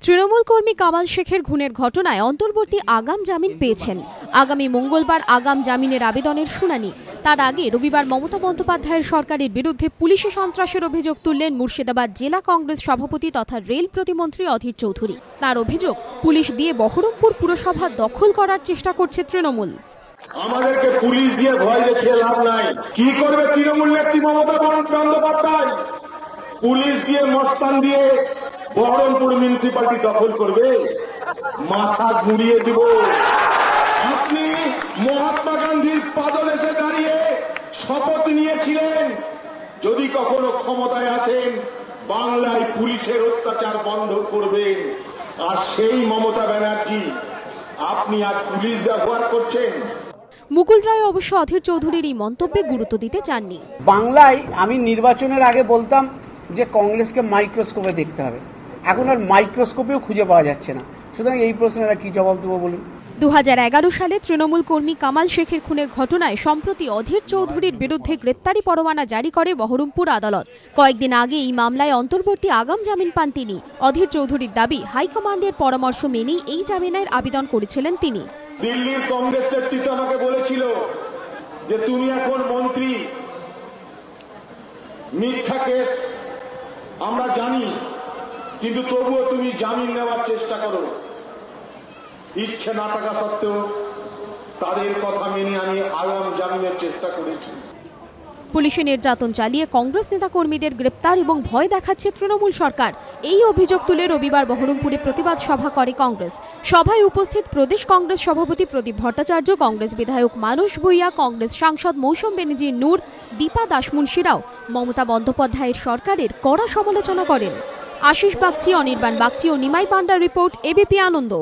তৃণমূল কর্মী কামাল শেখের খুনের ঘটনায় অন্তর্বর্তী আগাম জামিন পেয়েছেন। আগামী মঙ্গলবার আগাম জামিনের আবেদনের শুনানি। তার আগে রবিবার মমতা বন্দ্যোপাধ্যায়ের সরকারের বিরুদ্ধে পুলিশি সন্ত্রাসের অভিযোগ তুললেন মুর্শিদাবাদ জেলা কংগ্রেস সভাপতি তথা রেল প্রতিমন্ত্রী অধীর চৌধুরী। তার অভিযোগ, পুলিশ দিয়ে বহরমপুর পুরসভা দখল করার চেষ্টা করছে তৃণমূল। আমাদেরকে পুলিশ দিয়ে ভয় দেখিয়ে লাভ নাই। কি করবে তৃণমূল নেত্রী মমতা বন্দ্যোপাধ্যায়? পুলিশ দিয়ে মস্তান দিয়ে বহরমপুর মিউনিসিপালিটি দখল করবে? মাথা ঘুরিয়ে দিব। আপনি মহাত্মা গান্ধীর পাদদেশে দাঁড়িয়ে শপথ নিয়েছিলেন, যদি কখনো ক্ষমতায় আসেন বাংলায় পুলিশের অত্যাচার বন্ধ করবেন। আর সেই মমতা ব্যানার্জি আপনি আর পুলিশ ব্যবহার করছেন। মুকুল রায় অবশ্য অধীর চৌধুরীর এই মন্তব্যে গুরুত্ব দিতে চাননি। বাংলায় আমি নির্বাচনের আগে বলতাম যে কংগ্রেসকে মাইক্রোস্কোপে দেখতে হবে, এখন আর মাইক্রোস্কোপেও খুঁজে পাওয়া যাচ্ছে না। সুতরাং এই প্রশ্নের কি জবাব দেবো বলুন? 2011 সালে তৃণমূল কর্মী কামাল শেখের খুনের ঘটনায় সম্প্রতি অধীর চৌধুরীর বিরুদ্ধে গ্রেপ্তারি পরোয়ানা জারি করে বহরমপুর আদালত। কয়েকদিন আগে এই মামলায় অন্তর্বর্তী আগাম জামিন পান তিনি। অধীর চৌধুরীর দাবি, হাইকমান্ডের পরামর্শ মেনেই এই জামিনের আবেদন করেছিলেন তিনি। দিল্লির কংগ্রেস নেতৃত্ব আমাকে বলেছিল যে তুমি এখন মন্ত্রী, মিথ্যা কেস আমরা জানি, কিন্তু তবুও তুমি জামিন নেওয়ার চেষ্টা করো। ইচ্ছে না থাকা সত্ত্বেও তাদের কথা মেনে আমি আগাম জামিনের চেষ্টা করেছি। পুলিশি নির্যাতন চালিয়ে কংগ্রেস নেতাকর্মীদের গ্রেপ্তার এবং ভয় দেখাচ্ছে তৃণমূল সরকার। এই অভিযোগ তুলে রবিবার বহরমপুরে প্রতিবাদ সভা করে কংগ্রেস। সভায় উপস্থিত প্রদেশ কংগ্রেস সভাপতি প্রদীপ ভট্টাচার্য, কংগ্রেস বিধায়ক মানস ভূঁইয়া, কংগ্রেস সাংসদ মৌসুম বেনজির নূর, দীপা দাসমুন্সিরাও মমতা বন্দ্যোপাধ্যায়ের সরকারের কড়া সমালোচনা করেন। আশিস বাগচি, অনির্বাণ বাগচি ও নিমাই পান্ডার রিপোর্ট, এবিপি আনন্দ।